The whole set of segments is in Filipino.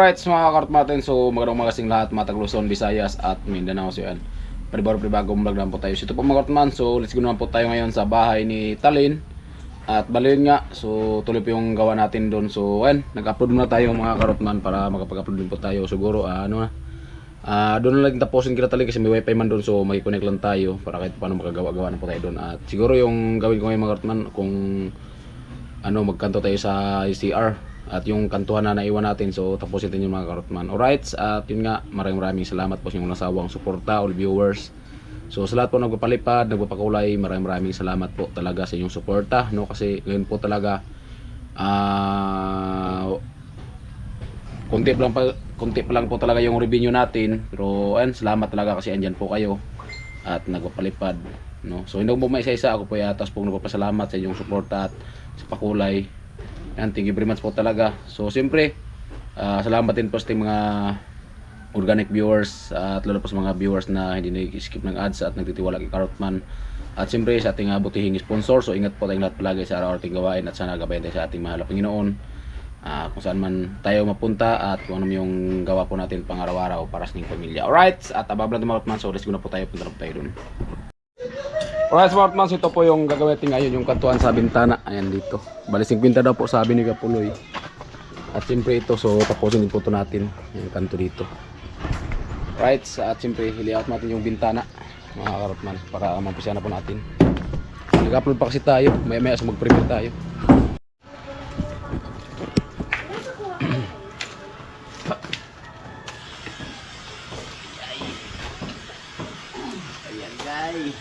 Alright, so mga karot natin, so magandang umaga lahat, mga taga Luzon, Visayas at Mindanao. So yan, panibagong vlog naman po tayo. So ito po mga karot man, so let's go naman po tayo ngayon sa bahay ni Talin. At balin nga, so tuloy po yung gawa natin doon. So yan, nag-upload muna tayo mga karot man para makapag-upload din po tayo. Siguro doon lang tapusin kita Talin kasi may wifi man doon, so mag-connect lang tayo para kahit paano makagawa-gawa na po tayo doon. At siguro yung gawin ko ngayon mga karot man, kung magkanto tayo sa CR. At yung kantuhan na naiwan natin, so tapusin din yung mga karotman. Alright, at yun nga, maraming salamat po sa inyong nasawang suporta, all viewers. So sa lahat po nagpapalipad, nagpapakulay, maraming salamat po talaga sa inyong suporta, no? Kasi ngayon po talaga konti pa lang po talaga yung revenue natin. Pero ayun, salamat talaga kasi andyan po kayo at nagpapalipad, no? So hindi mo maisa-isa, ako po yatas po nagpapasalamat sa inyong suporta at sa pakulay. Yan, thank you very much po talaga. So siyempre, salamat din po sa mga organic viewers at lalo po sa mga viewers na hindi nag-skip ng ads at nagtitiwala kay Karotman. At siyempre sa ating butihing sponsor, so ingat po tayong lahat palagi sa araw-araw ating gawain at sana gabayan tayo sa ating mahal na Panginoon. Kung saan man tayo mapunta at kung ano yung gawa po natin pang araw-araw para sa inyong pamilya. Alright, at ababla ng Karotman, so let's go na po tayo, punta na po tayo dun. Alright, Smartman, so ito po yung gagawin natin ngayon, yung kantuan sa bintana. Ayan dito. Balising pinta daw po sabi ni Kapuloy. At siyempre ito, so tapusin din po ito natin, yung kanto dito. Alright, at siyempre hili-out natin yung bintana, mga karotman, para mampisa na po natin. Nag-upload pa kasi tayo, maya-maya sa mag-premiere tayo. Ayan guys.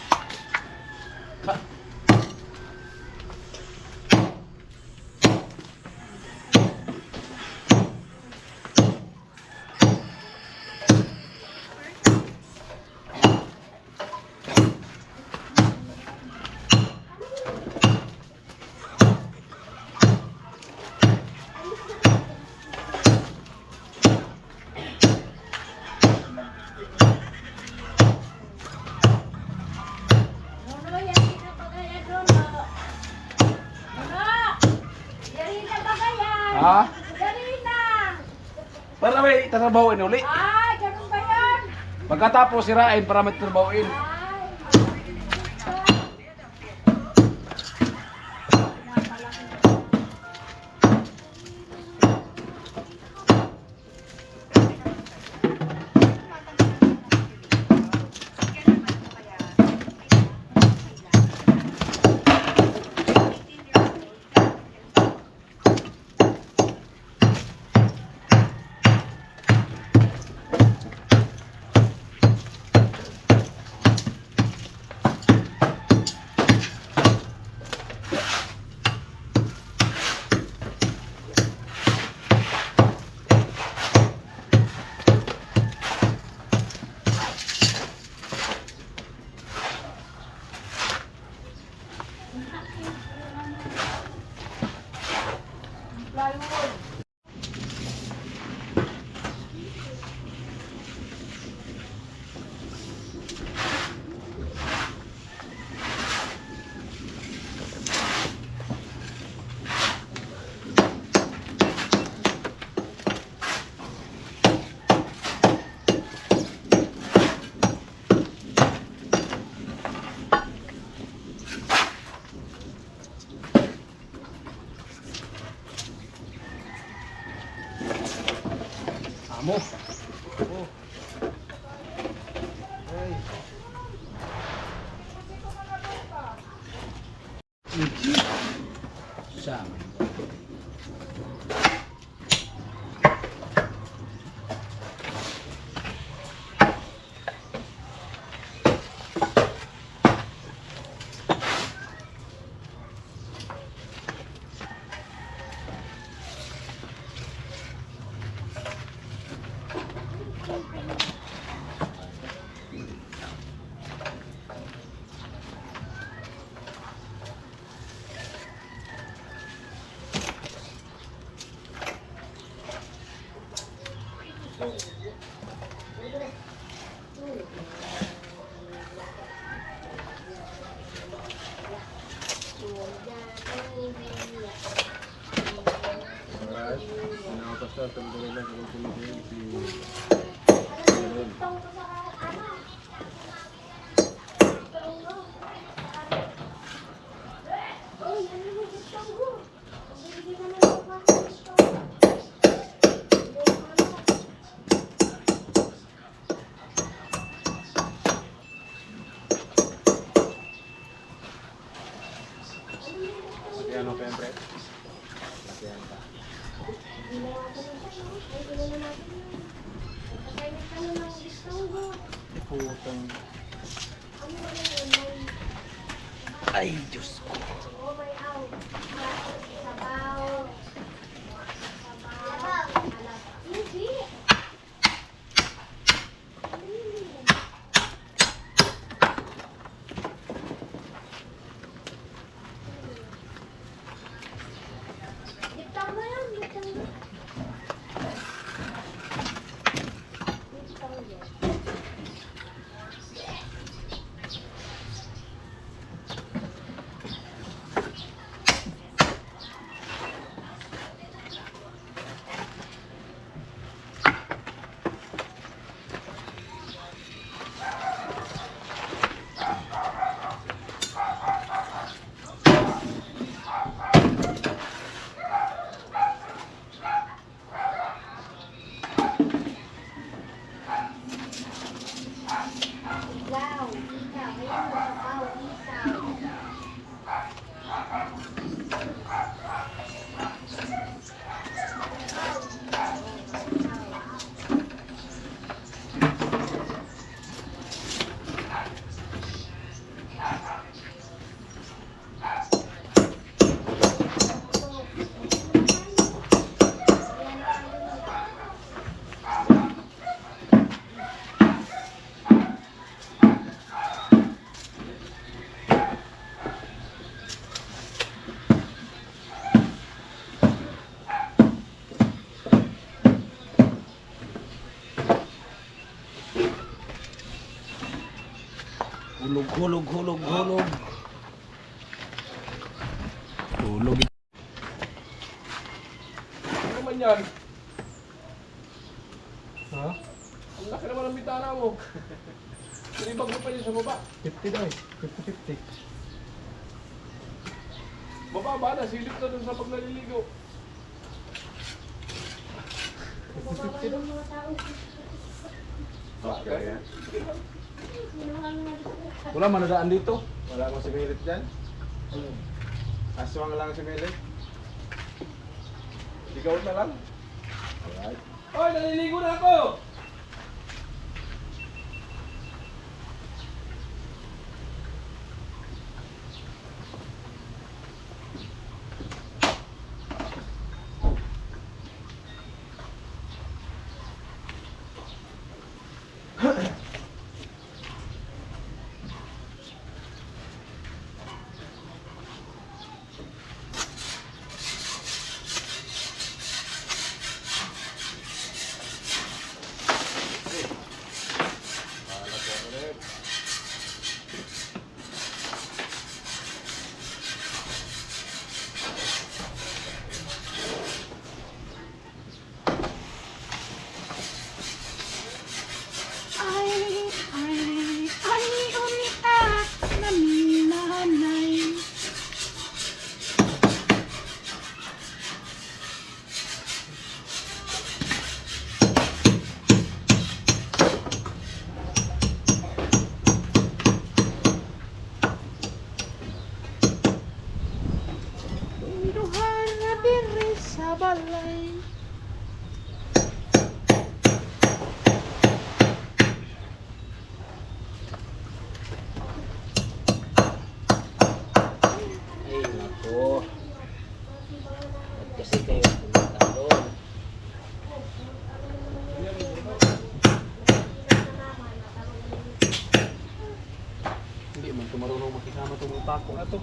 Ha? Para may tatrabahoin uli. Ay, ganun ba yan? Pagkatapos sirain para may tatrabahoin. Amo. Oh. Hey. Sam. nakaraan. Nakapastar, tanggalin lang sa mga si... Latihan mo, Pempre. Latihan ka. Putang. Ay, Diyos ko. Hulog, hulog, hulog, hulog. Hulog. Ano naman yan? Ha? Ang laki naman ang bitana mo. Sinibag mo pa yun sa baba. 50 daw eh. 50-50. Bababa na, silip na dun sa pag naliligo. 50-50 daw. Okay. Wala man nadaan dito. Wala akong similit dyan. Aswang lang similit. Ikaw na lang. Alright. Hoy, naliligo na ako! balay. Ay, nako. Ba't kasi kayo pumunta doon? Hindi man ito marunong makisama itong mga pako na to.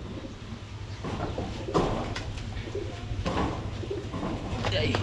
Ay.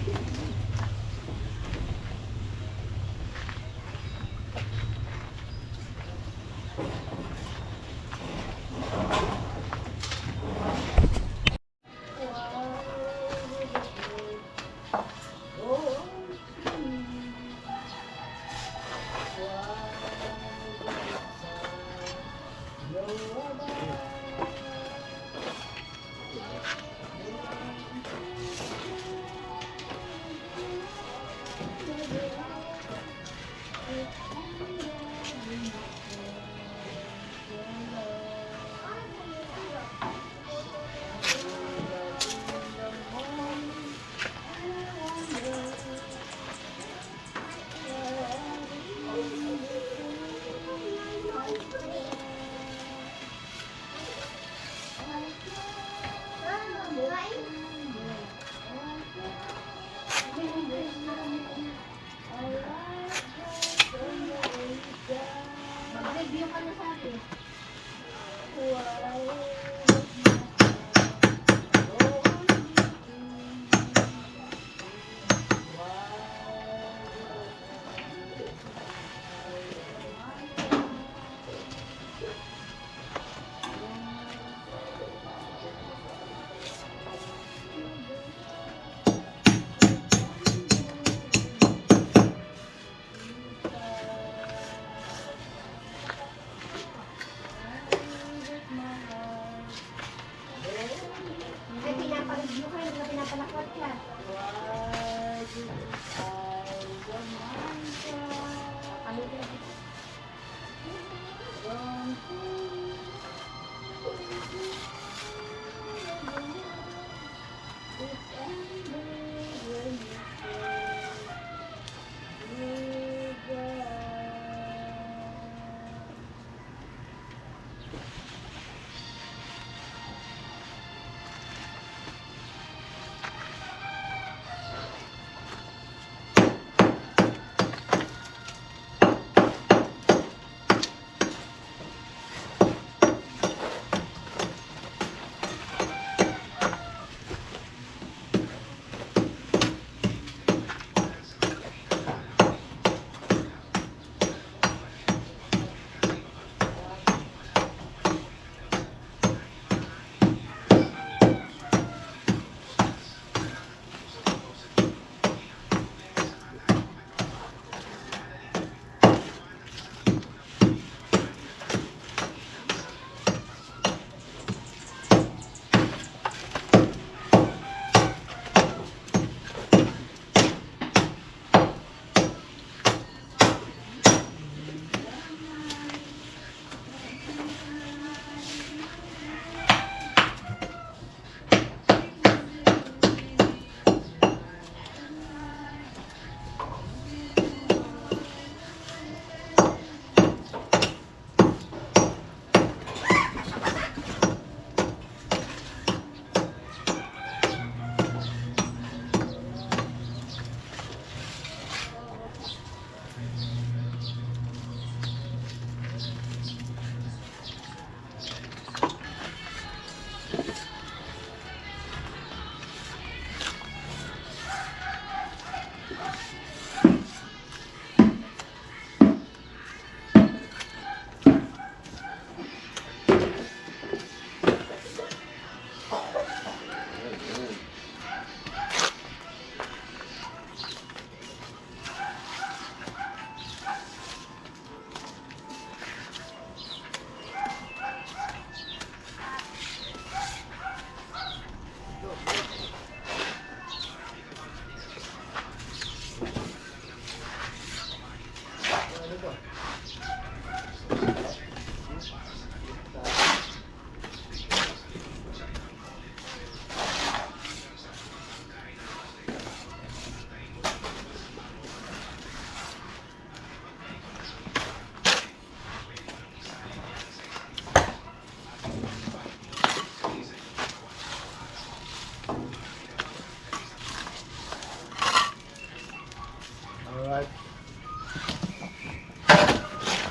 Alright.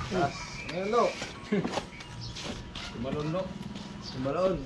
Tas, ngayon lo. Tumalon no. Sumalon.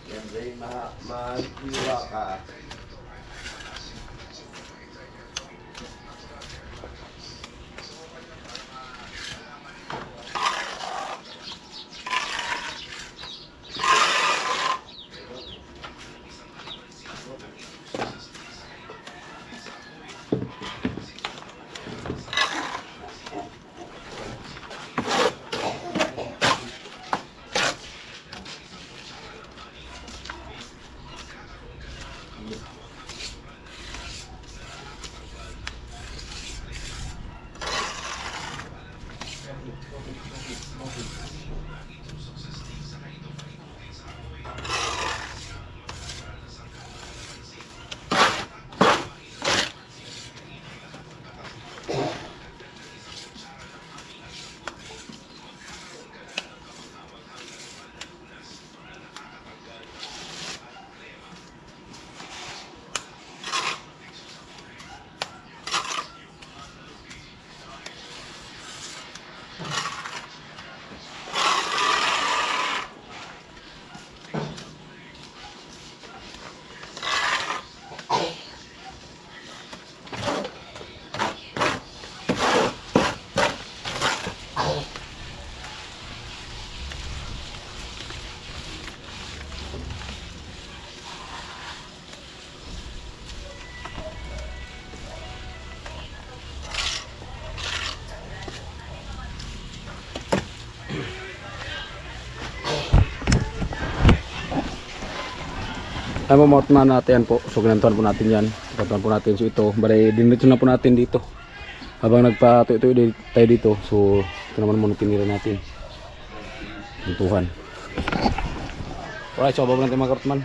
Yan Jay, mahiwa ka. Ay mamount na natin yan po. So ginantuan po natin yan. Ginantuan po natin. So ito, bali dinito na po natin dito. Habang nagpatuyo-tuyo tayo dito. So ito naman muna tinira natin. Tuntuhan. Alright, so bababa natin mga kartman.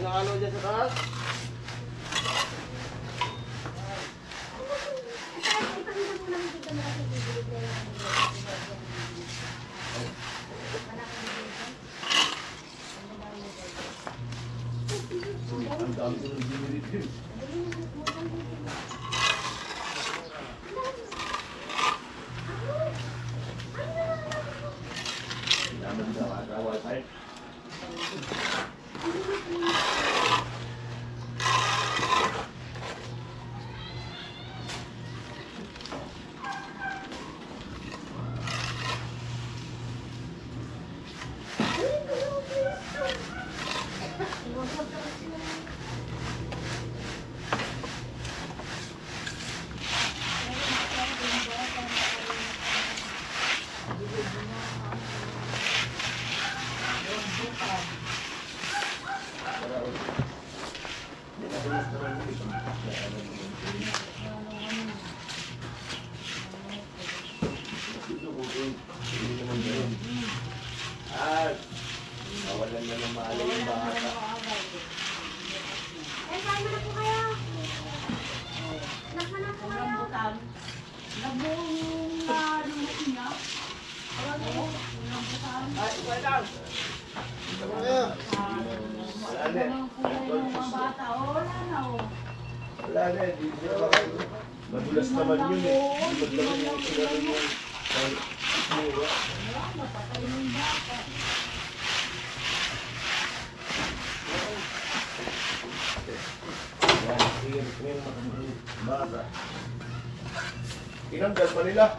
Ano dyan sa taas? Nawalan na ng maalay yung bata. Eh, kain mo na po kayo. Anak mo na po kayo. Nabuong na niya. Ay, wala lang. Wala na. Wala na. Madulas naman yun eh. Madulas naman yung sinalo yun. Bata. Tinanggal pa nila.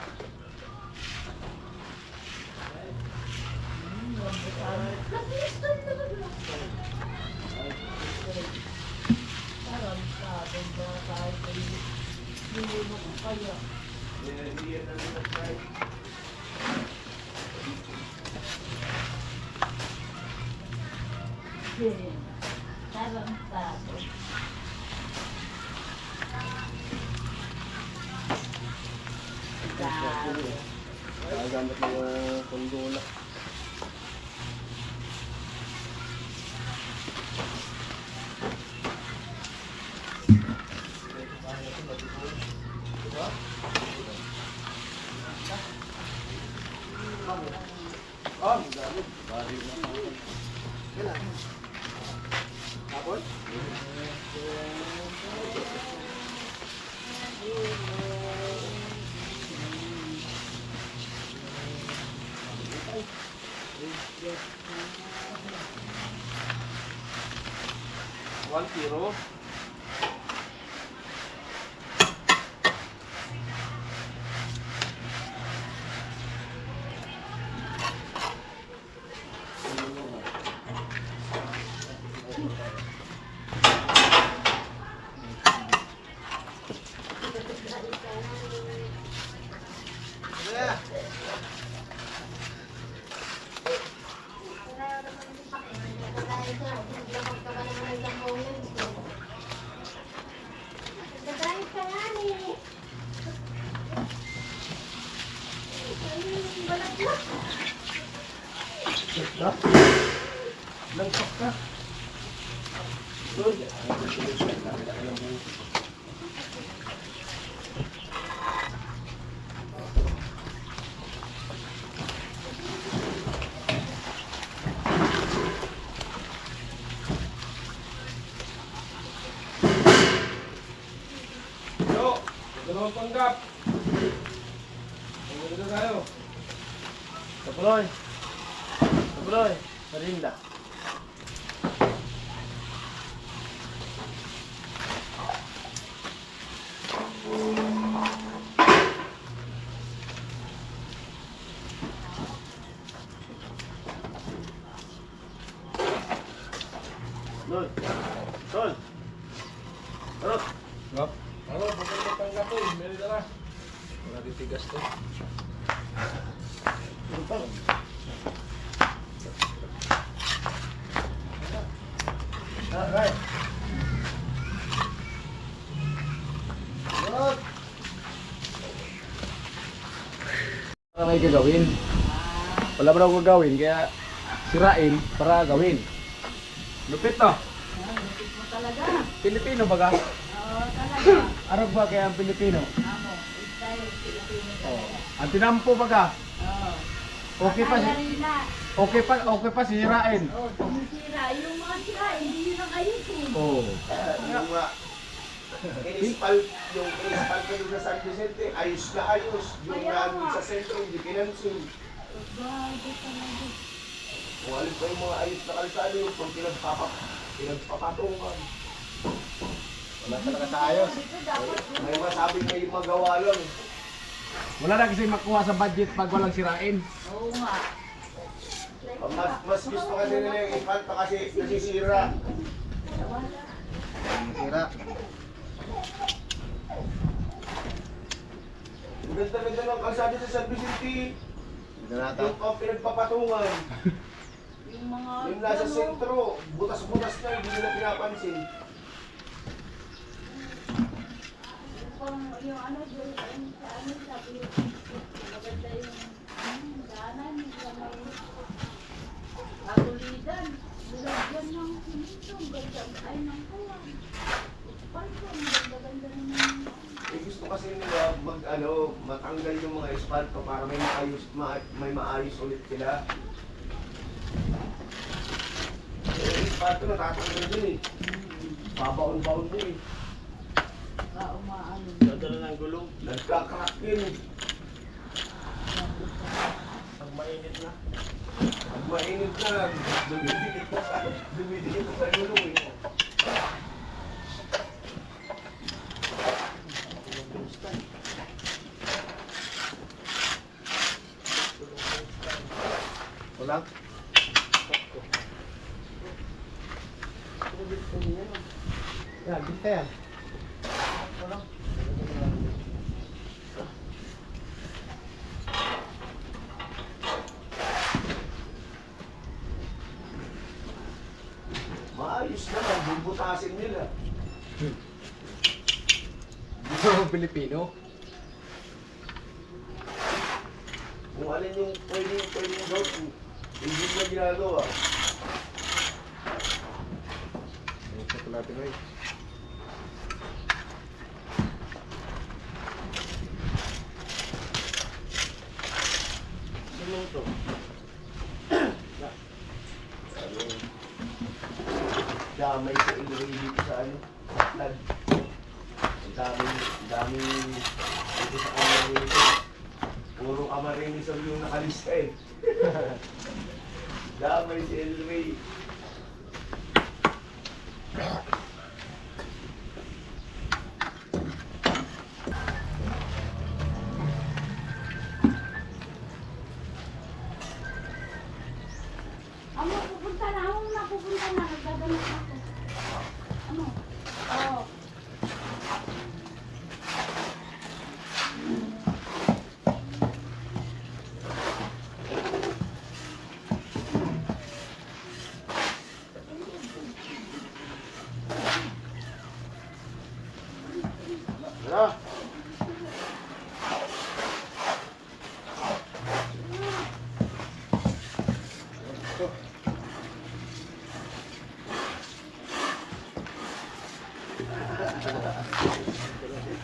Gamit mo yung kondola. One kilo. Yo, dalawang panggap. Ang ganda tayo. Kapuloy. Kapuloy. Marinda. Lol. Lol. Arot. Gap. Ano, pagkakas panggap to, meron dala. Wala titigas to. Right. Arot. Ano may gagawin? Wala ba daw gagawin, kaya sirain para gawin. Lupit to. Lupit mo talaga. Pilipino ba ka? Oo, talaga. Arab ba kaya ang Pilipino? Amo, style Pilipino talaga. Ang tinampo ba ka? Oo. Okay pa, Marina. okay pa sirain. Oo, tumisira. Yung mga sira, hindi yun ang ayusin. Oh. Yung nga, inispal ko doon sa San Vicente, ayos na ayos. Yung Kaya nandun nga. sa sentro, hindi pinansin. Bago talaga. Kung alin pa yung mga ayos na kalsado, kung pinagpapatungan. Wala talaga sa ayos. Dito dapat May masabing may magawa lang. Wala na kasi makuha sa budget pag walang sirain. Oo nga. Mas gusto kasi nila yung infanta kasi nasisira. Sira. Ang ganda-ganda ng kalsado sa San Vicente. Hindi na ito. Yung pinagpapatungan. Yung mga Yung nasa sentro, butas-butas na, hindi nila pinapansin. yung ano, yung ano, sabi yung maganda yung daanan, yung may katulidan. Nilagyan ng simento, ang ganda, ay ng kawan. Palso, ang ganda-ganda naman. Eh, gusto kasi nila matanggal yung mga espalto para may maayos ulit sila. Eh, espalto natatanggal din eh. Babaon-baon din eh. Umaano. Dadala ng gulong. Nagkakrak yun eh. Pag mainit na. Pag mainit na, dumidikit na sa gulong eh. Wala. Yan, bista yan. Maayos naman, bubutasin nila. Gusto mo Pilipino? Kung alin yung pwedeng gawin, hindi mo ginagawa. Chocolate ko eh. to. Damay sa Iloy dito sa ano, Lag. Ang daming dito sa Camarines. Puro Camarines yung nakalista eh. Damay si Iloy. Ano, pupunta na ako na, pupunta na. Nagdadanap ako. Ano? Oo. Tara.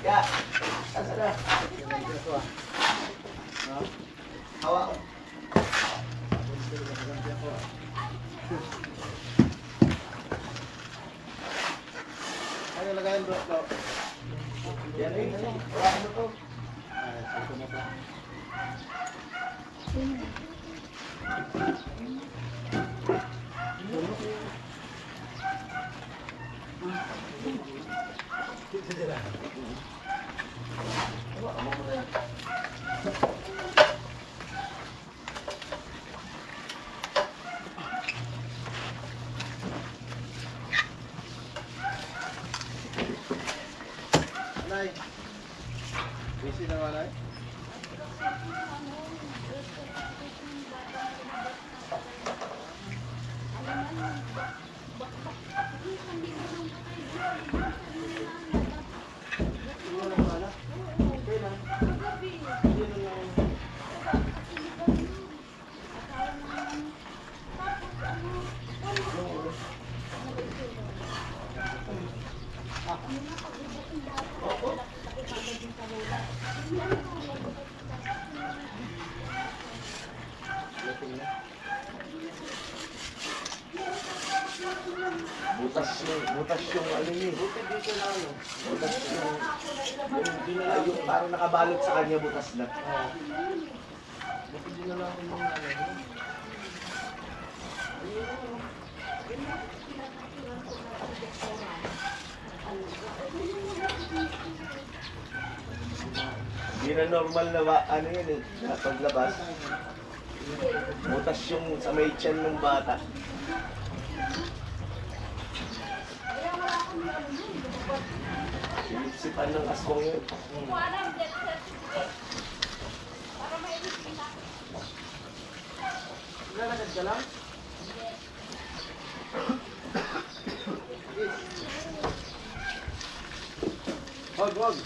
Ya, asa na? Hawa. Ano lagayan bro? Yan eh. Wala mo to. Anay. Busy na ba, Anay? Butas yung ano yun. Dito na ano. Butas yung parang nakabalot sa kanya, butas na. Buti din na lang yung ano. Hindi na normal na ba, ano yun eh, na paglabas. Butas yung sa may tiyan ng bata. Sinipsipan ng aswang yun. Lalagad ka lang? Wag.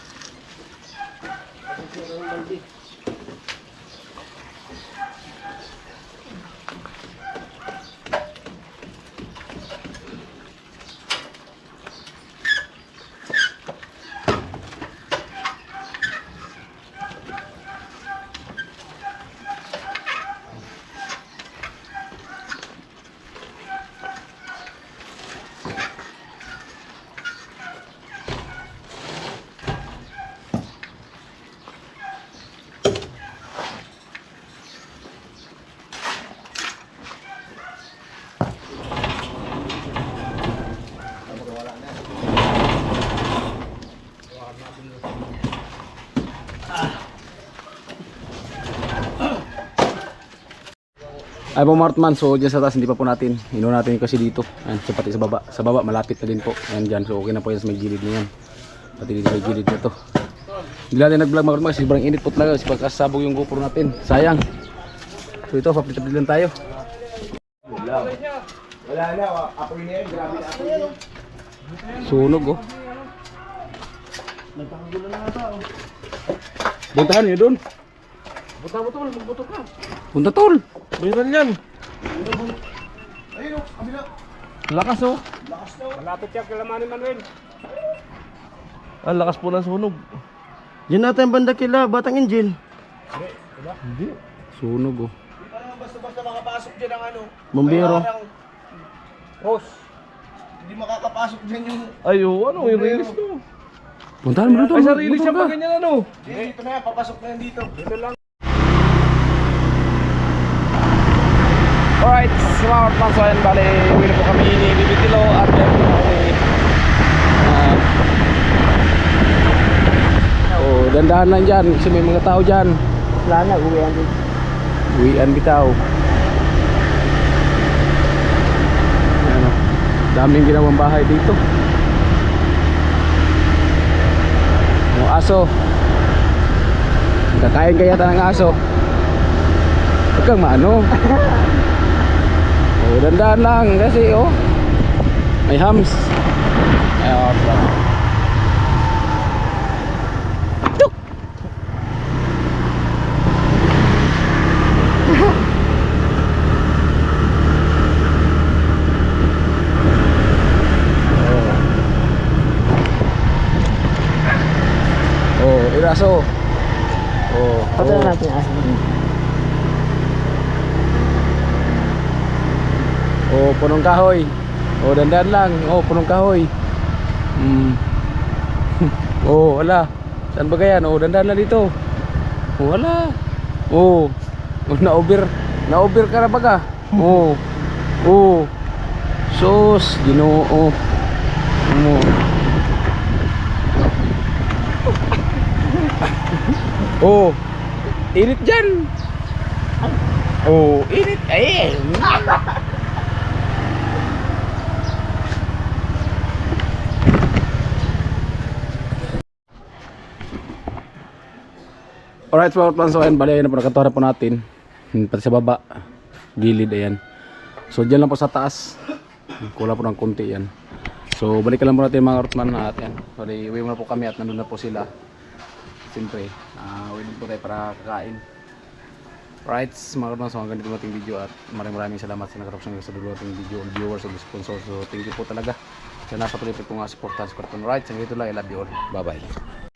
Kasi sila yung baldi. Ay po Martman, so dyan sa taas hindi pa po natin. Ino natin kasi dito. Ayan, so pati sa baba. Sa baba malapit na din po. Ayan dyan. So okay na po yan sa may gilid na yan. Pati dito sa may gilid na to. Hindi natin nag-vlog Martman kasi sobrang init po talaga. Kasi pagkasabog yung GoPro natin. Sayang. So ito, paplit-plit lang tayo. Wala na, apoy na yan, grabe na apoy na. Sunog oh. Nagpakagulo na nga tao. Buntahan nyo doon. Buta mo tol, magbuto ka. Punta tol. Meron yan. Ayun o, kabila. Lakas oh. Lakas daw. Malapit yan kay Lamani Manuel. Ang lakas po ng sunog. Diyan natin banda kila Batang Angel. Sunog oh. na makapasok dyan ang ano. Bumbero. may arang. Rose. Hindi makakapasok dyan yung... Ayo, ano yung release to? Puntahan mo na to. Ay, sarili siya pa ganyan ano? Dito na yan, papasok na yan dito. Dito lang. Alright, mga Kartman, so ayan, bali, uwi na po kami ni Bibitilo at yan po kami. Oh, dandahan lang dyan kasi may mga tao dyan. Wala na, uwian din. Uwian bitaw. Ayan o, daming ginawang bahay dito. Mga aso. Kakain kaya ta ng aso. Huwag kang maano. Oh, dandahan lang kasi oh. May hams. Ayan, oh, iraso. Oh, Pagka oh. natin aso. Oh, punong kahoy. Oh, dandan lang. Oh, punong kahoy. Oh, wala. Saan ba yan? Oh, dandan lang dito. Oh, wala. Oh. Oh, na-over. Na-over ka na baga. Oh. Oh. Sus, Ginoo. Oh. Oh. Init dyan. Oh, init. Ay. Alright, mga Kartman, so ayan, bali, ayan na po, nakatuwa na po natin. Pati sa baba, gilid, ayan. So, dyan lang po sa taas. Kulang po ng konti yan. So, balikan lang po natin mga Kartman at yan. So, uwi muna po kami at nandun na po sila. Siyempre, uwi din po tayo para kakain. Alright, mga Kartman, so hanggang dito nating video at maraming salamat sa nakarapos sa dulo ating video, viewers, o sponsors. So, thank you po talaga. Sa nasa palipat po nga supportan sa Kartman. Alright, hanggang dito lang, I love you all. Bye-bye.